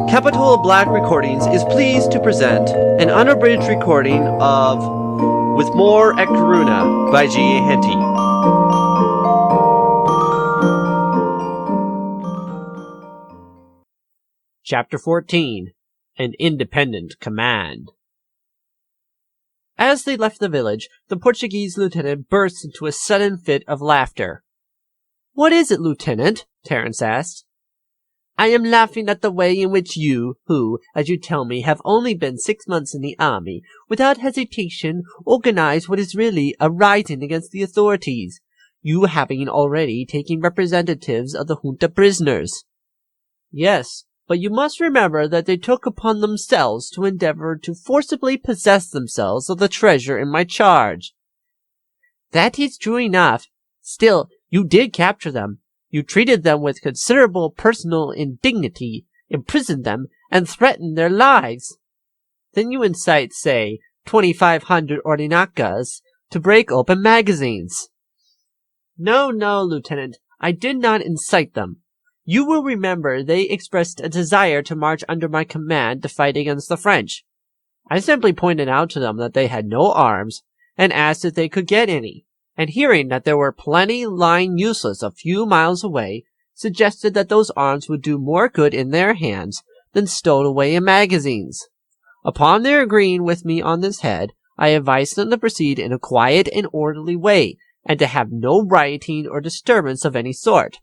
Capital of Black Recordings is pleased to present an unabridged recording of With More at Corunna by G.A. Henty. Chapter 14. An Independent Command. As they left the village, the Portuguese lieutenant burst into a sudden fit of laughter. "What is it, Lieutenant?" Terrance asked. "I am laughing at the way in which you, who, as you tell me, have only been 6 months in the army, without hesitation organize what is really a rising against the authorities, you having already taken representatives of the junta prisoners." "Yes, but you must remember that they took upon themselves to endeavor to forcibly possess themselves of the treasure in my charge." "That is true enough. Still, you did capture them. You treated them with considerable personal indignity, imprisoned them, and threatened their lives. Then you incite, say, 2,500 Ordinacas to break open magazines." No, Lieutenant, I did not incite them. You will remember they expressed a desire to march under my command to fight against the French. I simply pointed out to them that they had no arms, and asked if they could get any, and hearing that there were plenty lying useless a few miles away, suggested that those arms would do more good in their hands than stowed away in magazines. Upon their agreeing with me on this head, I advised them to proceed in a quiet and orderly way, and to have no rioting or disturbance of any sort.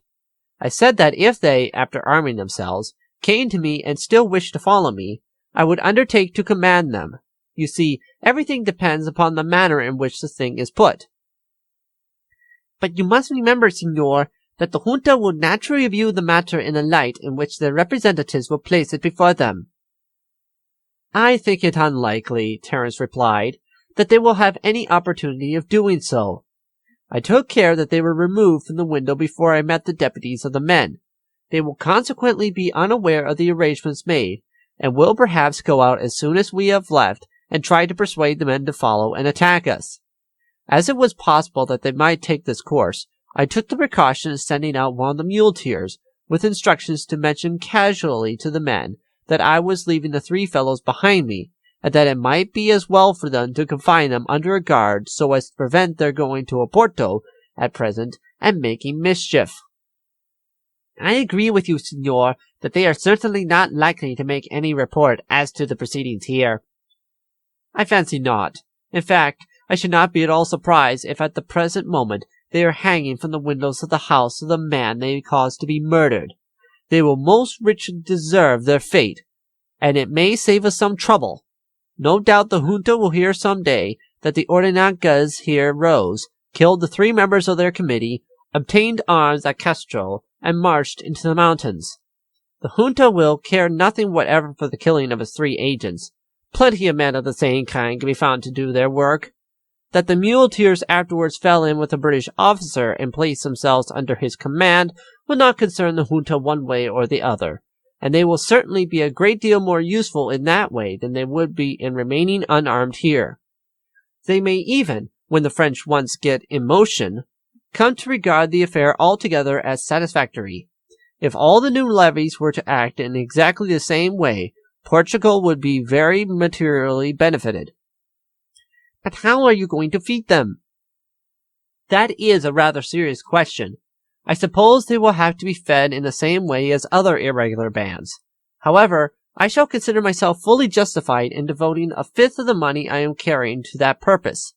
I said that if they, after arming themselves, came to me and still wished to follow me, I would undertake to command them. You see, everything depends upon the manner in which the thing is put. But you must remember, Signor, that the junta will naturally view the matter in a light in which their representatives will place it before them. "I think it unlikely," Terrance replied, "that they will have any opportunity of doing so. I took care that they were removed from the window before I met the deputies of the men. They will consequently be unaware of the arrangements made, and will perhaps go out as soon as we have left and try to persuade the men to follow and attack us. As it was possible that they might take this course, I took the precaution of sending out one of the muleteers with instructions to mention casually to the men that I was leaving the 3 fellows behind me, and that it might be as well for them to confine them under a guard so as to prevent their going to Oporto at present and making mischief." "I agree with you, Signor, that they are certainly not likely to make any report as to the proceedings here." "I fancy not. In fact, I should not be at all surprised if at the present moment they are hanging from the windows of the house of the man they caused to be murdered. They will most richly deserve their fate, and it may save us some trouble. No doubt the junta will hear some day that the Ordinacas here rose, killed the 3 members of their committee, obtained arms at Castro, and marched into the mountains. The junta will care nothing whatever for the killing of its 3 agents. Plenty of men of the same kind can be found to do their work. That the muleteers afterwards fell in with a British officer and placed themselves under his command will not concern the junta one way or the other, and they will certainly be a great deal more useful in that way than they would be in remaining unarmed here. They may even, when the French once get in motion, come to regard the affair altogether as satisfactory. If all the new levies were to act in exactly the same way, Portugal would be very materially benefited." "But how are you going to feed them?" "That is a rather serious question. I suppose they will have to be fed in the same way as other irregular bands. However, I shall consider myself fully justified in devoting 1/5 of the money I am carrying to that purpose.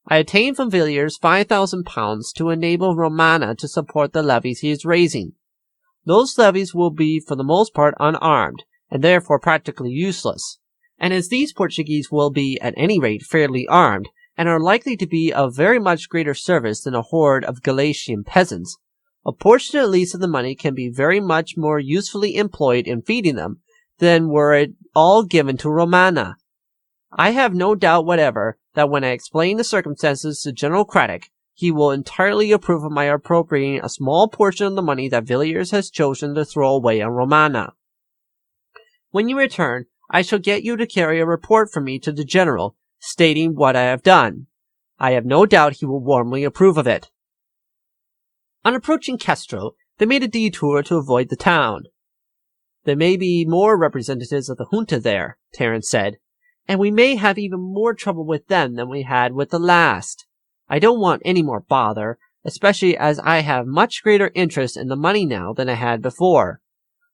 I obtained from Villiers £5,000 to enable Romana to support the levies he is raising. Those levies will be for the most part unarmed, and therefore practically useless. And as these Portuguese will be at any rate fairly armed, and are likely to be of very much greater service than a horde of Galician peasants, a portion at least of the money can be very much more usefully employed in feeding them than were it all given to Romana. I have no doubt whatever that when I explain the circumstances to General Craddock, he will entirely approve of my appropriating a small portion of the money that Villiers has chosen to throw away on Romana. When you return, I shall get you to carry a report from me to the General, stating what I have done. I have no doubt he will warmly approve of it." On approaching Castro, they made a detour to avoid the town. There may be more representatives of the junta there, Terrence said, and we may have even more trouble with them than we had with the last. I don't want any more bother, especially as I have much greater interest in the money now than I had before.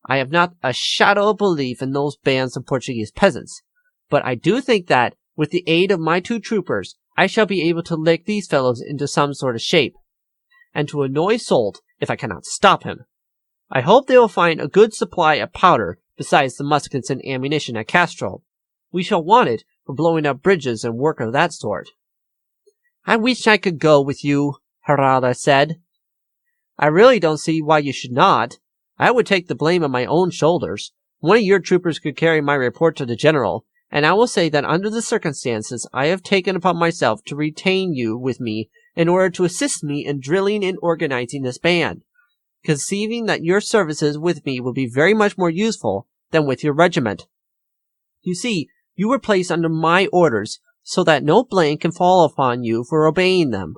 I have not a shadow of belief in those bands of Portuguese peasants, but I do think that, with the aid of my 2 troopers, I shall be able to lick these fellows into some sort of shape, and to annoy Soult if I cannot stop him. I hope they will find a good supply of powder besides the muskets and ammunition at Castro. We shall want it for blowing up bridges and work of that sort. I wish I could go with you, Harada said. I really don't see why you should not. I would take the blame on my own shoulders. One of your troopers could carry my report to the general, and I will say that under the circumstances I have taken upon myself to retain you with me in order to assist me in drilling and organizing this band, conceiving that your services with me will be very much more useful than with your regiment. You see, you were placed under my orders, so that no blame can fall upon you for obeying them,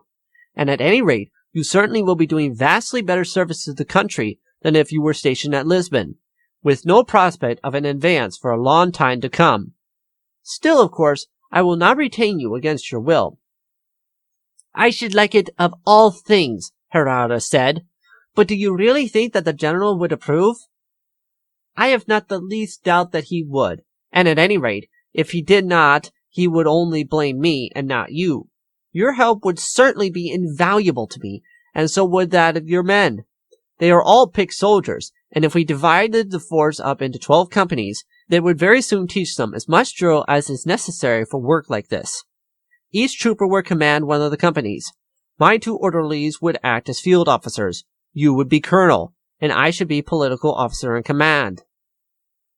and at any rate, you certainly will be doing vastly better service to the country than if you were stationed at Lisbon, with no prospect of an advance for a long time to come. Still, of course, I will not retain you against your will. I should like it of all things, Harada said, but do you really think that the general would approve? I have not the least doubt that he would, and at any rate, if he did not, he would only blame me and not you. Your help would certainly be invaluable to me, and so would that of your men. They are all picked soldiers, and if we divided the force up into 12 companies, they would very soon teach them as much drill as is necessary for work like this. Each trooper would command one of the companies. My 2 orderlies would act as field officers. You would be colonel, and I should be political officer in command.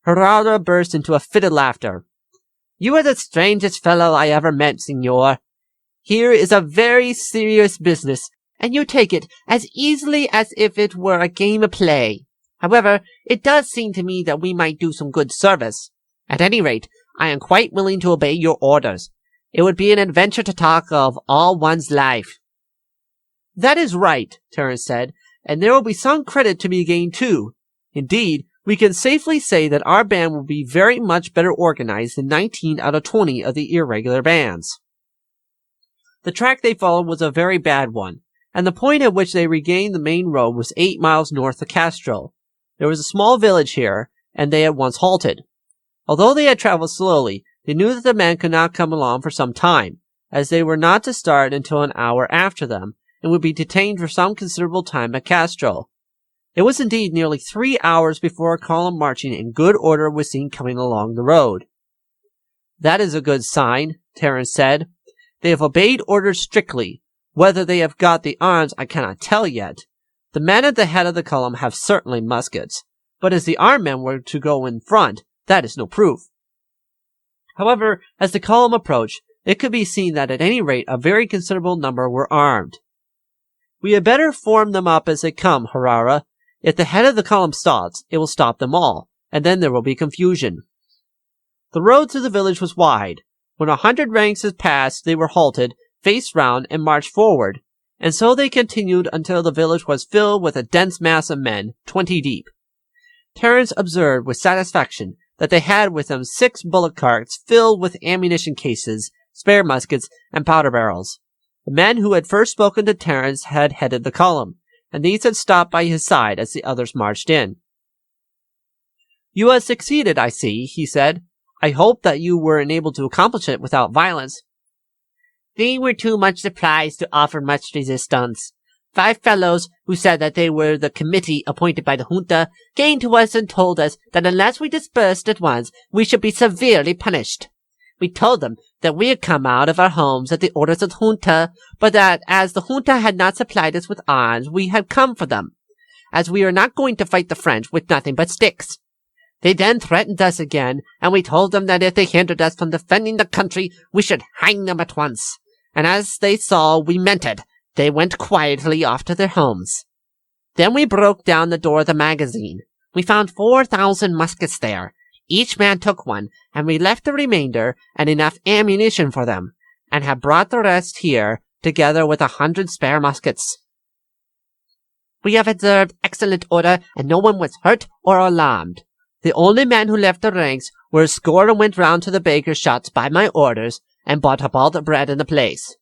Harada burst into a fit of laughter. You are the strangest fellow I ever met, Signor. Here is a very serious business, and you take it as easily as if it were a game of play. However, it does seem to me that we might do some good service. At any rate, I am quite willing to obey your orders. It would be an adventure to talk of all one's life. That is right, Terrence said, and there will be some credit to be gained too. Indeed, we can safely say that our band will be very much better organized than 19 out of 20 of the irregular bands. The track they followed was a very bad one, and the point at which they regained the main road was 8 miles north of Castro. There was a small village here, and they at once halted. Although they had traveled slowly, they knew that the men could not come along for some time, as they were not to start until an hour after them, and would be detained for some considerable time at Castro. It was indeed nearly 3 hours before a column marching in good order was seen coming along the road. That is a good sign, Terrence said. They have obeyed orders strictly. Whether they have got the arms I cannot tell yet. The men at the head of the column have certainly muskets, but as the armed men were to go in front, that is no proof. However, as the column approached, it could be seen that at any rate a very considerable number were armed. We had better form them up as they come, Harara. If the head of the column stops, it will stop them all, and then there will be confusion. The road to the village was wide. When 100 ranks had passed, they were halted, faced round, and marched forward, and so they continued until the village was filled with a dense mass of men, 20 deep. Terrence observed with satisfaction that they had with them 6 bullock carts filled with ammunition cases, spare muskets, and powder barrels. The men who had first spoken to Terrence had headed the column, and these had stopped by his side as the others marched in. You have succeeded, I see, he said. I hope that you were enabled to accomplish it without violence. They were too much surprised to offer much resistance. 5 fellows, who said that they were the committee appointed by the junta, came to us and told us that unless we dispersed at once, we should be severely punished. We told them that we had come out of our homes at the orders of the junta, but that as the junta had not supplied us with arms, we had come for them, as we are not going to fight the French with nothing but sticks. They then threatened us again, and we told them that if they hindered us from defending the country, we should hang them at once. And as they saw we meant it, they went quietly off to their homes. Then we broke down the door of the magazine. We found 4,000 muskets there. Each man took one, and we left the remainder and enough ammunition for them, and have brought the rest here, together with 100 spare muskets. We have observed excellent order, and no one was hurt or alarmed. The only men who left the ranks were a score and went round to the baker's shops by my orders and bought up all the bread in the place.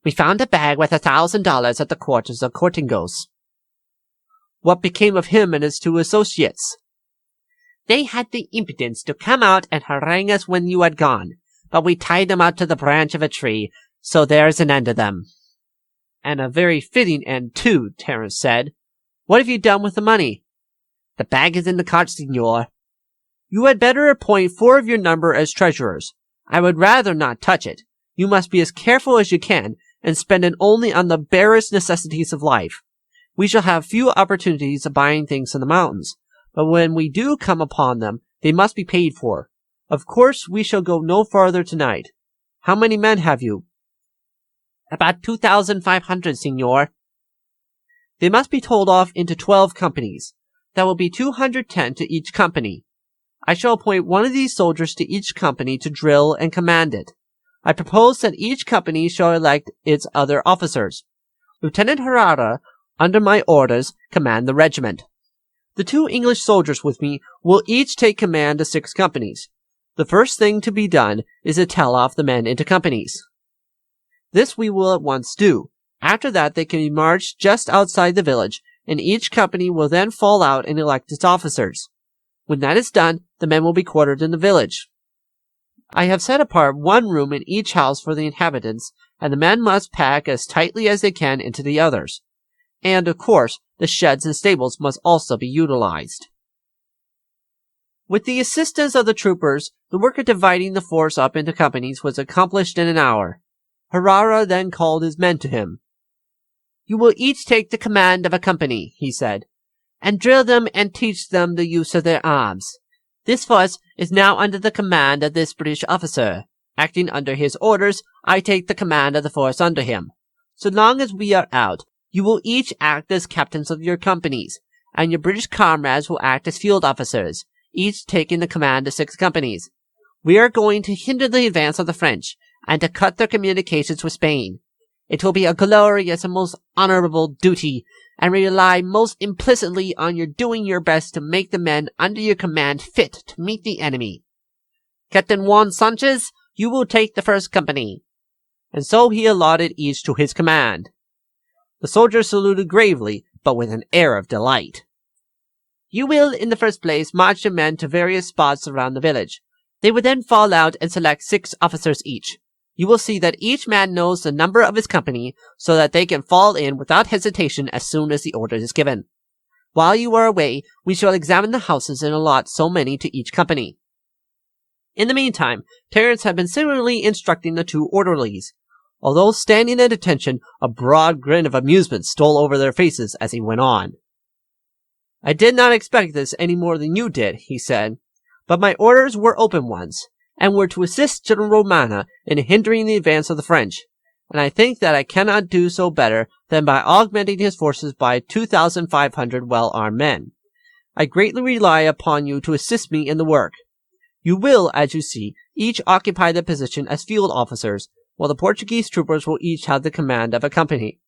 We found a bag worth $1,000 at the quarters of Cortingos. What became of him and his 2 associates? They had the impudence to come out and harangue us when you had gone, but we tied them out to the branch of a tree, so there's an end of them. And a very fitting end, too, Terrance said. What have you done with the money? The bag is in the cart, signor. You had better appoint 4 of your number as treasurers. I would rather not touch it. You must be as careful as you can, and spend it only on the barest necessities of life. We shall have few opportunities of buying things in the mountains, but when we do come upon them, they must be paid for. Of course, we shall go no farther tonight. How many men have you? About 2,500, signor. They must be told off into 12 companies. That will be 210 to each company. I shall appoint one of these soldiers to each company to drill and command it. I propose that each company shall elect its other officers. Lieutenant Herrera, under my orders, command the regiment. The 2 English soldiers with me will each take command of 6 companies. The first thing to be done is to tell off the men into companies. This we will at once do. After that they can be marched just outside the village, and each company will then fall out and elect its officers. When that is done, the men will be quartered in the village. I have set apart 1 room in each house for the inhabitants, and the men must pack as tightly as they can into the others. And, of course, the sheds and stables must also be utilized. With the assistance of the troopers, the work of dividing the force up into companies was accomplished in an hour. Herrera then called his men to him. You will each take the command of a company, he said, and drill them and teach them the use of their arms. This force is now under the command of this British officer. Acting under his orders, I take the command of the force under him. So long as we are out, you will each act as captains of your companies, and your British comrades will act as field officers, each taking the command of 6 companies. We are going to hinder the advance of the French, and to cut their communications with Spain. It will be a glorious and most honorable duty, and rely most implicitly on your doing your best to make the men under your command fit to meet the enemy. Captain Juan Sanchez, you will take the first company. And so he allotted each to his command. The soldiers saluted gravely, but with an air of delight. You will, in the first place, march your men to various spots around the village. They will then fall out and select 6 officers each. You will see that each man knows the number of his company, so that they can fall in without hesitation as soon as the order is given. While you are away, we shall examine the houses and allot so many to each company. In the meantime, Terrence had been similarly instructing the 2 orderlies. Although standing at attention, a broad grin of amusement stole over their faces as he went on. I did not expect this any more than you did, he said, but my orders were open ones, and were to assist General Romana in hindering the advance of the French, and I think that I cannot do so better than by augmenting his forces by 2,500 well-armed men. I greatly rely upon you to assist me in the work. You will, as you see, each occupy the position as field officers, while the Portuguese troopers will each have the command of a company.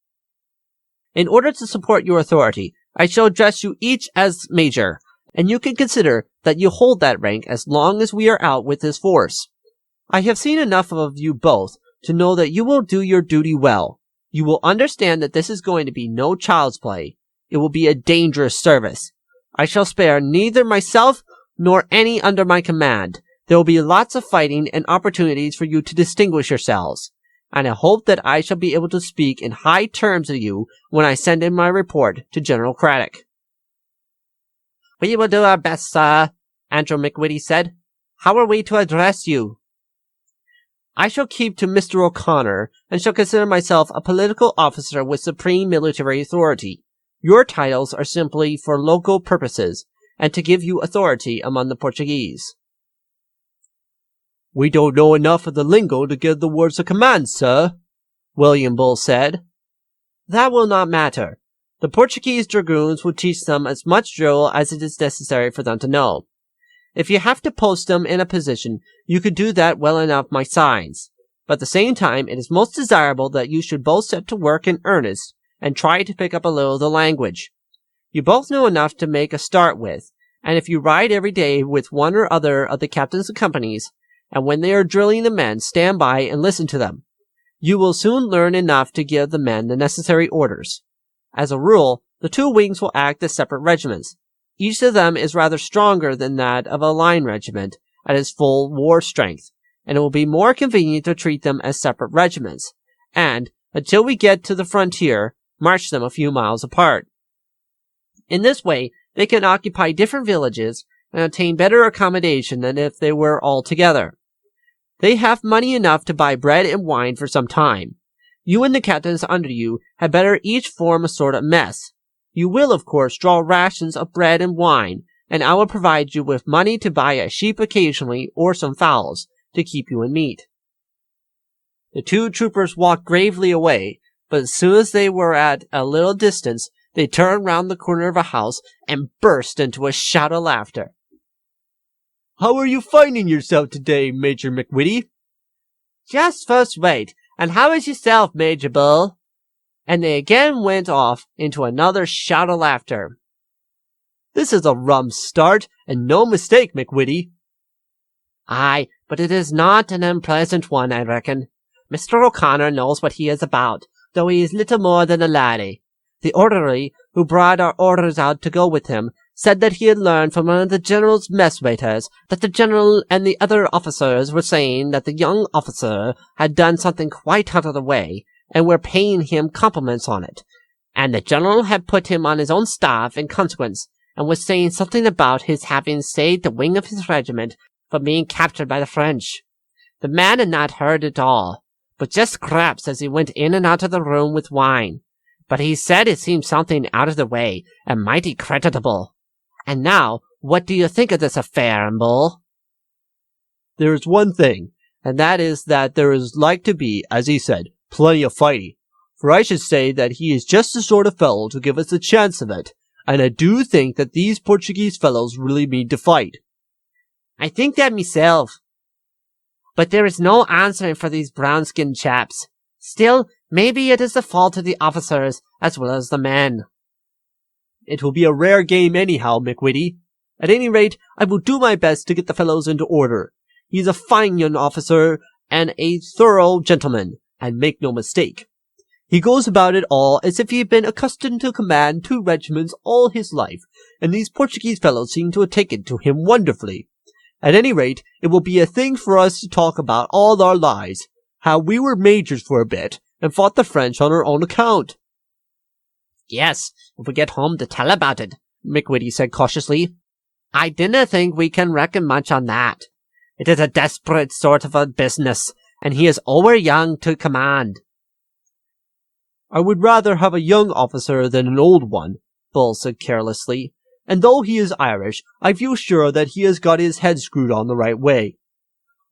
In order to support your authority, I shall address you each as major, and you can consider that you hold that rank as long as we are out with this force. I have seen enough of you both to know that you will do your duty well. You will understand that this is going to be no child's play. It will be a dangerous service. I shall spare neither myself nor any under my command. There will be lots of fighting and opportunities for you to distinguish yourselves, and I hope that I shall be able to speak in high terms of you when I send in my report to General Craddock. We will do our best, sir, Andrew McWhitty said. How are we to address you? I shall keep to Mr. O'Conner, and shall consider myself a political officer with supreme military authority. Your titles are simply for local purposes, and to give you authority among the Portuguese. We don't know enough of the lingo to give the words of command, sir, William Bull said. That will not matter. The Portuguese dragoons will teach them as much drill as it is necessary for them to know. If you have to post them in a position, you could do that well enough my signs. But at the same time, it is most desirable that you should both set to work in earnest and try to pick up a little of the language. You both know enough to make a start with, and if you ride every day with one or other of the captains of companies, and when they are drilling the men, stand by and listen to them, you will soon learn enough to give the men the necessary orders. As a rule, the two wings will act as separate regiments. Each of them is rather stronger than that of a line regiment at its full war strength, and it will be more convenient to treat them as separate regiments, and, until we get to the frontier, march them a few miles apart. In this way, they can occupy different villages and obtain better accommodation than if they were all together. They have money enough to buy bread and wine for some time. You and the captains under you had better each form a sort of mess. You will, of course, draw rations of bread and wine, and I will provide you with money to buy a sheep occasionally or some fowls to keep you in meat. The two troopers walked gravely away, but as soon as they were at a little distance, they turned round the corner of a house and burst into a shout of laughter. "How are you finding yourself today, Major McWhitty?" "Just first rate, and how is yourself, Major Bull?" And they again went off into another shout of laughter. "This is a rum start, and no mistake, McWhitty." "Aye, but it is not an unpleasant one, I reckon. Mr. O'Connor knows what he is about, though he is little more than a laddie. The orderly, who brought our orders out to go with him, said that he had learned from one of the general's mess waiters that the general and the other officers were saying that the young officer had done something quite out of the way, and were paying him compliments on it, and the general had put him on his own staff in consequence, and was saying something about his having saved the wing of his regiment from being captured by the French. The man had not heard it all, but just scraps as he went in and out of the room with wine. But he said it seemed something out of the way, and mighty creditable. And now, what do you think of this affair, Bull?" "There is one thing, and that is that there is like to be, as he said, plenty of fighting. For I should say that he is just the sort of fellow to give us a chance of it, and I do think that these Portuguese fellows really mean to fight." "I think that myself. But there is no answering for these brown-skinned chaps. Still, maybe it is the fault of the officers as well as the men." "It will be a rare game anyhow, McWhitty. At any rate, I will do my best to get the fellows into order. He is a fine young officer and a thorough gentleman, and make no mistake. He goes about it all as if he had been accustomed to command 2 regiments all his life, and these Portuguese fellows seem to have taken to him wonderfully. At any rate, it will be a thing for us to talk about all our lives, how we were majors for a bit, and fought the French on our own account." "Yes, if we get home to tell about it," McWhitty said cautiously. "I dinna think we can reckon much on that. It is a desperate sort of a business, and he is over young to command." "I would rather have a young officer than an old one," Bull said carelessly, "and though he is Irish, I feel sure that he has got his head screwed on the right way.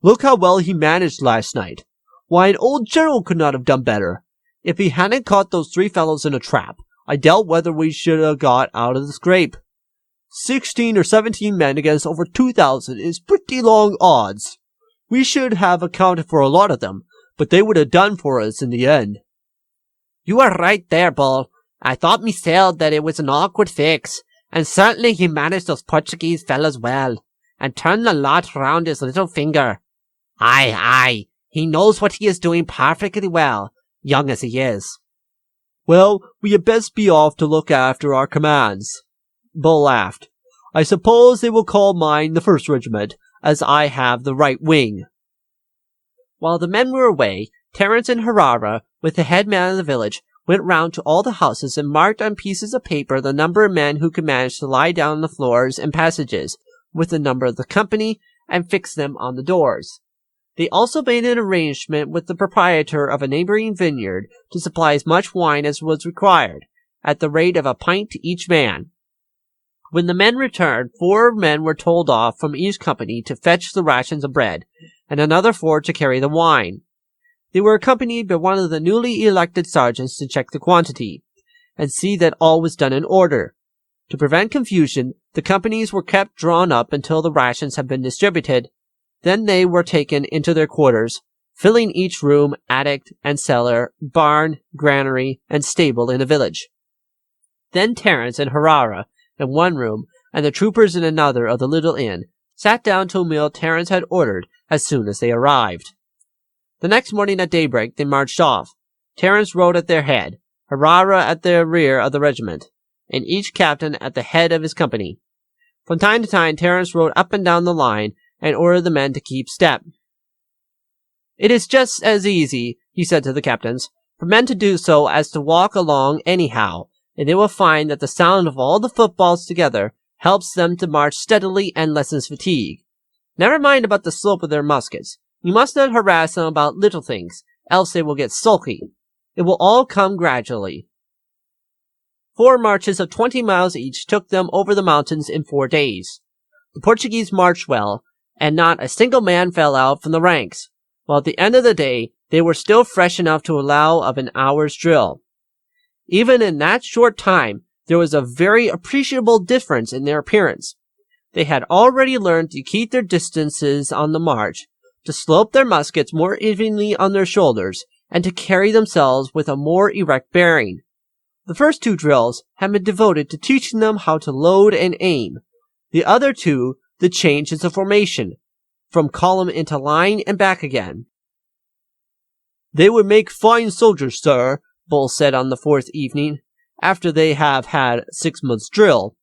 Look how well he managed last night. Why, an old general could not have done better. If he hadn't caught those 3 fellows in a trap, I doubt whether we should have got out of the scrape. 16 or 17 men against over 2,000 is pretty long odds. We should have accounted for a lot of them, but they would have done for us in the end." "You are right there, Bull. I thought myself that it was an awkward fix, and certainly he managed those Portuguese fellows well, and turned the lot round his little finger. Aye, he knows what he is doing perfectly well, young as he is." "Well, we had best be off to look after our commands." Bull laughed. "I suppose they will call mine the 1st Regiment, as I have the right wing." While the men were away, Terrance and Herrera, with the head man of the village, went round to all the houses and marked on pieces of paper the number of men who could manage to lie down on the floors and passages, with the number of the company, and fixed them on the doors. They also made an arrangement with the proprietor of a neighboring vineyard to supply as much wine as was required, at the rate of a pint to each man. When the men returned, 4 men were told off from each company to fetch the rations of bread, and another 4 to carry the wine. They were accompanied by one of the newly elected sergeants to check the quantity, and see that all was done in order. To prevent confusion, the companies were kept drawn up until the rations had been distributed. Then they were taken into their quarters, filling each room, attic, and cellar, barn, granary, and stable in the village. Then Terrence and Herrera in one room, and the troopers in another of the little inn sat down to a meal Terrance had ordered as soon as they arrived. The next morning at daybreak they marched off. Terrance rode at their head, Herrera at the rear of the regiment, and each captain at the head of his company. From time to time Terrance rode up and down the line and ordered the men to keep step. "It is just as easy," he said to the captains, "for men to do so as to walk along anyhow, and they will find that the sound of all the footfalls together helps them to march steadily and lessens fatigue. Never mind about the slope of their muskets. You must not harass them about little things, else they will get sulky. It will all come gradually." 4 marches of 20 miles each took them over the mountains in 4 days. The Portuguese marched well, and not a single man fell out from the ranks, while at the end of the day they were still fresh enough to allow of an hour's drill. Even in that short time, there was a very appreciable difference in their appearance. They had already learned to keep their distances on the march, to slope their muskets more evenly on their shoulders, and to carry themselves with a more erect bearing. The first 2 drills had been devoted to teaching them how to load and aim. The other 2, the changes of formation, from column into line and back again. "They would make fine soldiers, sir," Bull said on the 4th evening, after they have had 6 months' drill.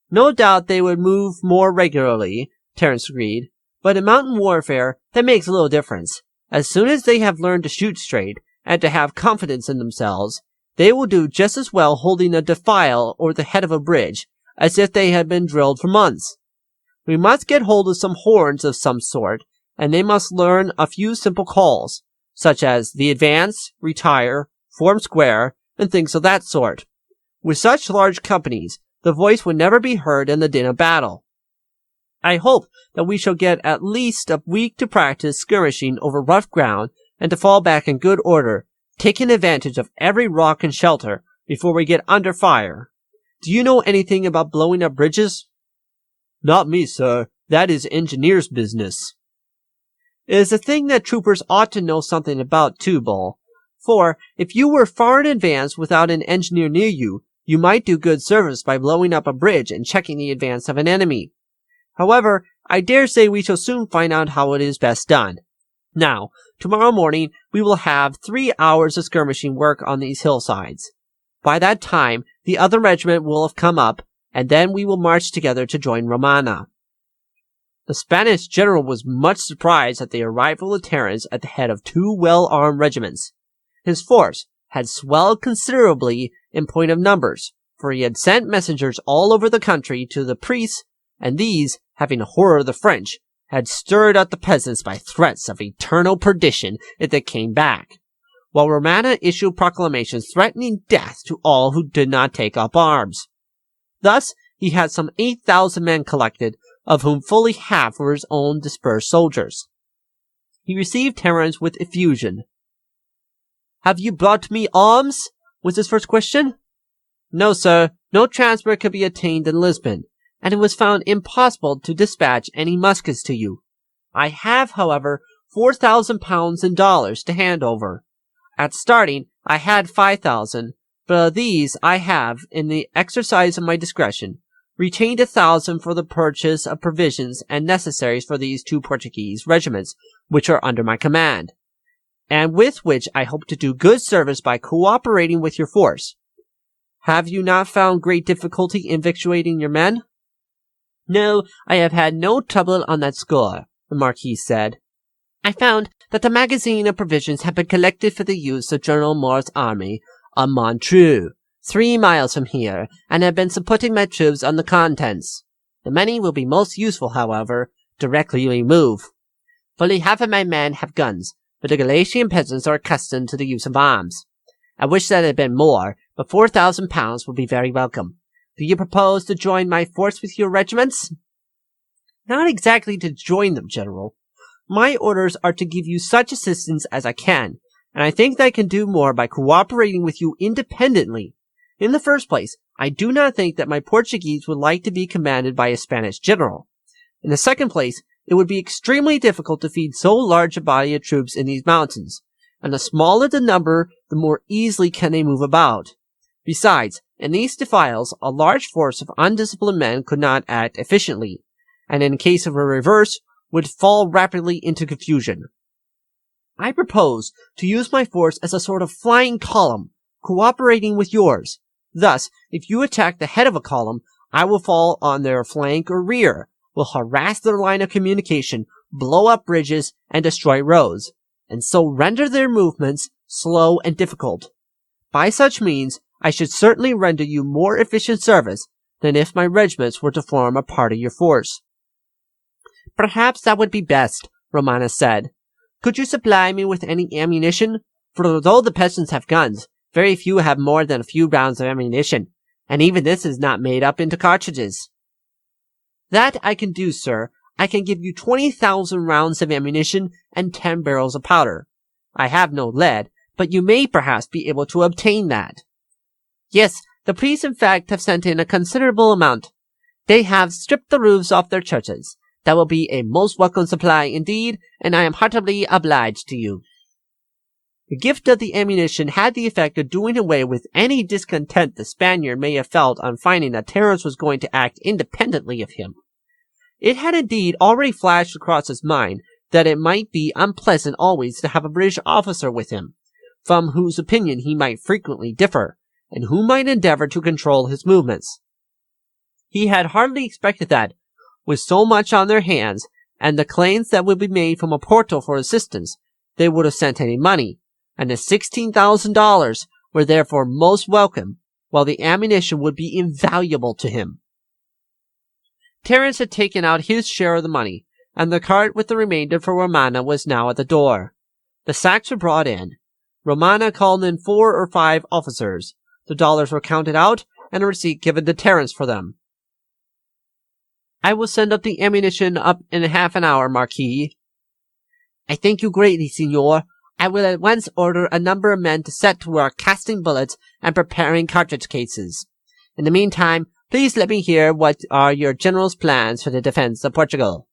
"No doubt they would move more regularly," Terrance agreed, "but in mountain warfare that makes little difference. As soon as they have learned to shoot straight, and to have confidence in themselves, they will do just as well holding a defile or the head of a bridge as if they had been drilled for months. We must get hold of some horns of some sort, and they must learn a few simple calls, such as the advance, retire, form square, and things of that sort. With such large companies, the voice would never be heard in the din of battle. I hope that we shall get at least a week to practice skirmishing over rough ground and to fall back in good order, taking advantage of every rock and shelter before we get under fire. Do you know anything about blowing up bridges?" "Not me, sir. That is engineer's business." "It is a thing that troopers ought to know something about too, Bull. For, if you were far in advance without an engineer near you, you might do good service by blowing up a bridge and checking the advance of an enemy. However, I dare say we shall soon find out how it is best done. Now, tomorrow morning we will have 3 hours of skirmishing work on these hillsides. By that time, the other regiment will have come up, and then we will march together to join Romana." The Spanish general was much surprised at the arrival of Terrance at the head of 2 well-armed regiments. His force had swelled considerably in point of numbers, for he had sent messengers all over the country to the priests, and these, having a horror of the French, had stirred up the peasants by threats of eternal perdition if they came back, while Romana issued proclamations threatening death to all who did not take up arms. Thus he had some 8,000 men collected, of whom fully half were his own dispersed soldiers. He received Terrance with effusion. "Have you brought me arms?" was his first question. "No, sir. No transport could be obtained in Lisbon, and it was found impossible to dispatch any muskets to you. I have, however, 4,000 pounds in dollars to hand over. At starting, I had 5,000, but of these I have, in the exercise of my discretion, retained 1,000 for the purchase of provisions and necessaries for these 2 Portuguese regiments, which are under my command, and with which I hope to do good service by cooperating with your force. Have you not found great difficulty in victualling your men?" "No, I have had no trouble on that score," the Marquis said. "I found that the magazine of provisions had been collected for the use of General Moore's army on Montreux, 3 miles from here, and have been supporting my troops on the contents. The money will be most useful, however, directly we move. Fully half of my men have guns, but the Galician peasants are accustomed to the use of arms. I wish that it had been more, but 4,000 pounds will be very welcome. Do you propose to join my force with your regiments?" "Not exactly to join them, General. My orders are to give you such assistance as I can, and I think that I can do more by cooperating with you independently. In the first place, I do not think that my Portuguese would like to be commanded by a Spanish general. In the second place, it would be extremely difficult to feed so large a body of troops in these mountains, and the smaller the number, the more easily can they move about. Besides, In these defiles, a large force of undisciplined men could not act efficiently, and in case of a reverse, would fall rapidly into confusion. I propose to use my force as a sort of flying column, cooperating with yours. Thus, if you attack the head of a column, I will fall on their flank or rear, will harass their line of communication, blow up bridges, and destroy roads, and so render their movements slow and difficult. By such means, I should certainly render you more efficient service than if my regiments were to form a part of your force. Perhaps that would be best, Romanus said. Could you supply me with any ammunition? For though the peasants have guns, very few have more than a few rounds of ammunition, and even this is not made up into cartridges. That I can do, sir. I can give you 20,000 rounds of ammunition and 10 barrels of powder. I have no lead, but you may perhaps be able to obtain that. Yes, the priests in fact have sent in a considerable amount. They have stripped the roofs off their churches. That will be a most welcome supply indeed, and I am heartily obliged to you. The gift of the ammunition had the effect of doing away with any discontent the Spaniard may have felt on finding that Terrence was going to act independently of him. It had indeed already flashed across his mind that it might be unpleasant always to have a British officer with him, from whose opinion he might frequently differ, and who might endeavor to control his movements. He had hardly expected that, with so much on their hands, and the claims that would be made from Oporto for assistance, they would have sent any money, and the $16,000 were therefore most welcome, while the ammunition would be invaluable to him. Terrence had taken out his share of the money, and the cart with the remainder for Romana was now at the door. The sacks were brought in. Romana called in 4 or 5 officers. The dollars were counted out, and a receipt given to Terrence for them. I will send up the ammunition up in half an hour, Marquis. I thank you greatly, Signor. I will at once order a number of men to set to work casting bullets and preparing cartridge cases. In the meantime, please let me hear what are your general's plans for the defense of Portugal.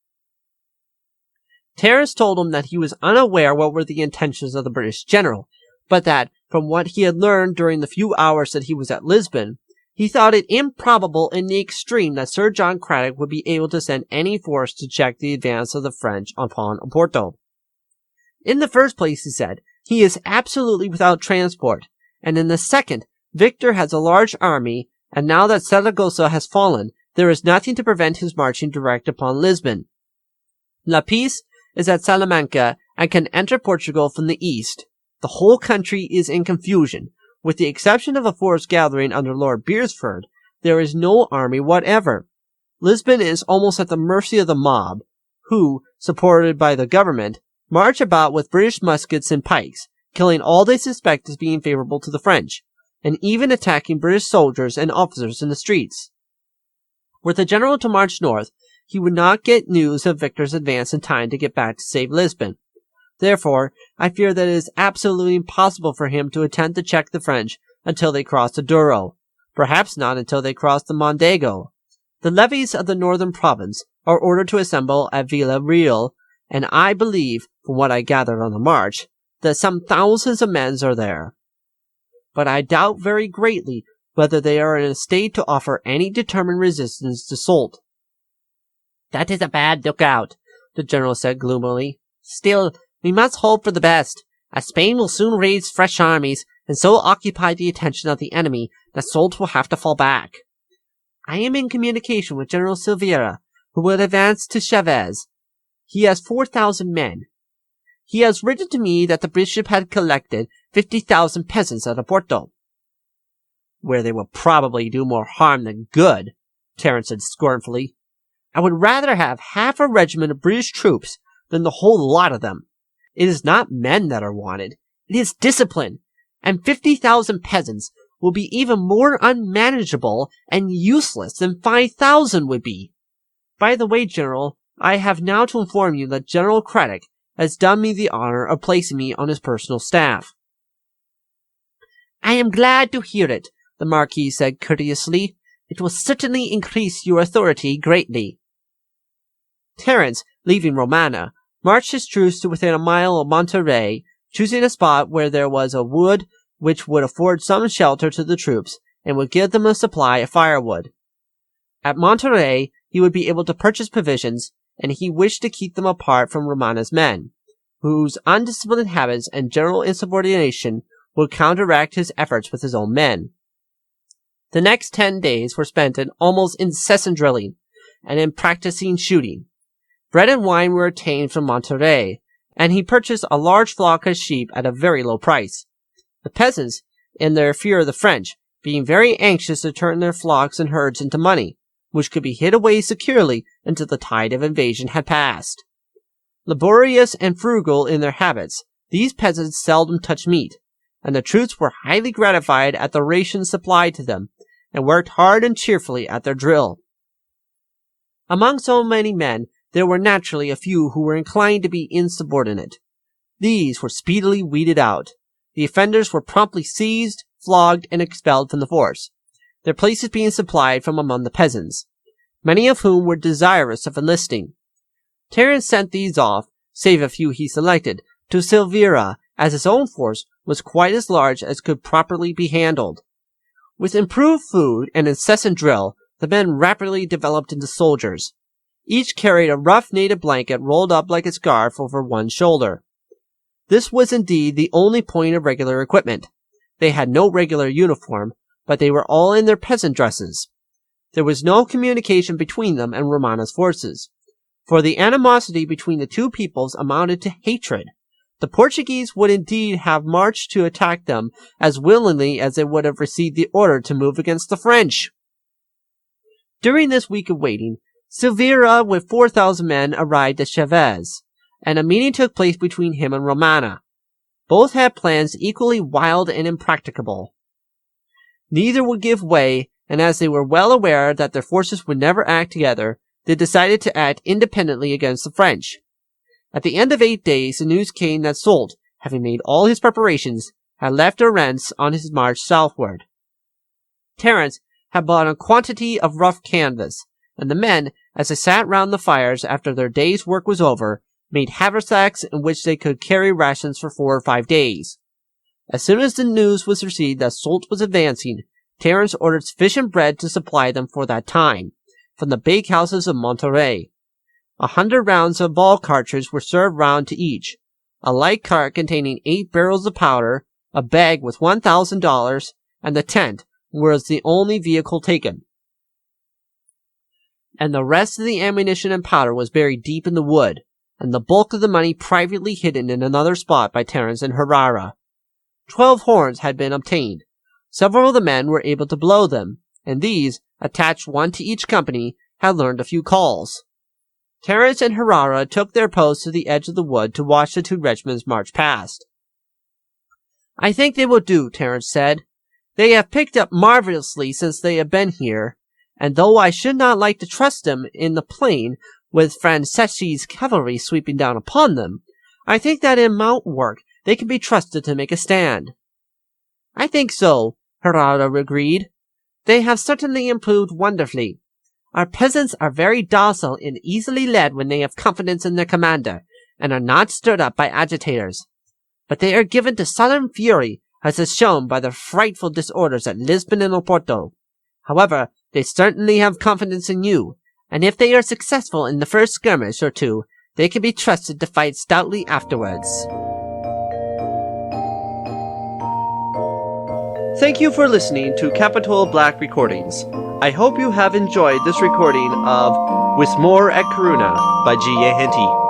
Terrence told him that he was unaware what were the intentions of the British general, but that, from what he had learned during the few hours that he was at Lisbon, he thought it improbable in the extreme that Sir John Cradock would be able to send any force to check the advance of the French upon Oporto. In the first place, he said, he is absolutely without transport, and in the second, Victor has a large army, and now that Saragossa has fallen, there is nothing to prevent his marching direct upon Lisbon. La Pice is at Salamanca and can enter Portugal from the east. The whole country is in confusion. With the exception of a force gathering under Lord Beresford, there is no army whatever. Lisbon is almost at the mercy of the mob, who, supported by the government, march about with British muskets and pikes, killing all they suspect as being favorable to the French, and even attacking British soldiers and officers in the streets. Were the general to march north, he would not get news of Victor's advance in time to get back to save Lisbon. Therefore, I fear that it is absolutely impossible for him to attempt to check the French until they cross the Douro, perhaps not until they cross the Mondego. The levies of the northern province are ordered to assemble at Villarreal, and I believe, from what I gathered on the march, that some thousands of men are there. But I doubt very greatly whether they are in a state to offer any determined resistance to Soult. That is a bad lookout, the general said gloomily. Still, we must hope for the best, as Spain will soon raise fresh armies, and so occupy the attention of the enemy that Soult will have to fall back. I am in communication with General Silveira, who will advance to Chavez. He has 4,000 men. He has written to me that the bishop had collected 50,000 peasants at Oporto, where they will probably do more harm than good, Terrence said scornfully. I would rather have half a regiment of British troops than the whole lot of them. It is not men that are wanted, it is discipline, and 50,000 peasants will be even more unmanageable and useless than 5,000 would be. By the way, General, I have now to inform you that General Cradock has done me the honor of placing me on his personal staff. I am glad to hear it, the Marquis said courteously. It will certainly increase your authority greatly. Terrence, leaving Romana, marched his troops to within a mile of Monterrey, choosing a spot where there was a wood which would afford some shelter to the troops, and would give them a supply of firewood. At Monterey, he would be able to purchase provisions, and he wished to keep them apart from Romana's men, whose undisciplined habits and general insubordination would counteract his efforts with his own men. The next 10 days were spent in almost incessant drilling and in practicing shooting. Bread and wine were obtained from Monterey, and he purchased a large flock of sheep at a very low price. The peasants, in their fear of the French, being very anxious to turn their flocks and herds into money, which could be hid away securely until the tide of invasion had passed. Laborious and frugal in their habits, these peasants seldom touched meat, and the troops were highly gratified at the rations supplied to them, and worked hard and cheerfully at their drill. Among so many men, there were naturally a few who were inclined to be insubordinate. These were speedily weeded out. The offenders were promptly seized, flogged, and expelled from the force, their places being supplied from among the peasants, many of whom were desirous of enlisting. Terrance sent these off, save a few he selected, to Silveira, as his own force was quite as large as could properly be handled. With improved food and incessant drill, the men rapidly developed into soldiers. Each carried a rough native blanket rolled up like a scarf over one shoulder. This was indeed the only point of regular equipment. They had no regular uniform, but they were all in their peasant dresses. There was no communication between them and Romana's forces, for the animosity between the two peoples amounted to hatred. The Portuguese would indeed have marched to attack them as willingly as they would have received the order to move against the French. During this week of waiting, Silveira with 4,000 men arrived at Chavez, and a meeting took place between him and Romana. Both had plans equally wild and impracticable. Neither would give way, and as they were well aware that their forces would never act together, they decided to act independently against the French. At the end of 8 days, the news came that Soult, having made all his preparations, had left Terrance on his march southward. Terrance had bought a quantity of rough canvas, and the men, as they sat round the fires after their day's work was over, made haversacks in which they could carry rations for 4 or 5 days. As soon as the news was received that Soult was advancing, Terrance ordered sufficient bread to supply them for that time, from the bakehouses of Monterey. 100 rounds of ball cartridges were served round to each, a light cart containing 8 barrels of powder, a bag with $1,000, and the tent was the only vehicle taken. And the rest of the ammunition and powder was buried deep in the wood, and the bulk of the money privately hidden in another spot by Terrance and Herrera. 12 horns had been obtained. Several of the men were able to blow them, and these, attached one to each company, had learned a few calls. Terrance and Herrera took their posts to the edge of the wood to watch the 2 regiments march past. "I think they will do," Terrance said. "They have picked up marvelously since they have been here, and though I should not like to trust them in the plain with Franceschi's cavalry sweeping down upon them, I think that in mountain work they can be trusted to make a stand." "I think so," Herrera agreed. "They have certainly improved wonderfully. Our peasants are very docile and easily led when they have confidence in their commander, and are not stirred up by agitators. But they are given to sudden fury, as is shown by the frightful disorders at Lisbon and Oporto. However, they certainly have confidence in you, and if they are successful in the first skirmish or two, they can be trusted to fight stoutly afterwards." Thank you for listening to Capital Black Recordings. I hope you have enjoyed this recording of With More at Corunna by G.A. Henty.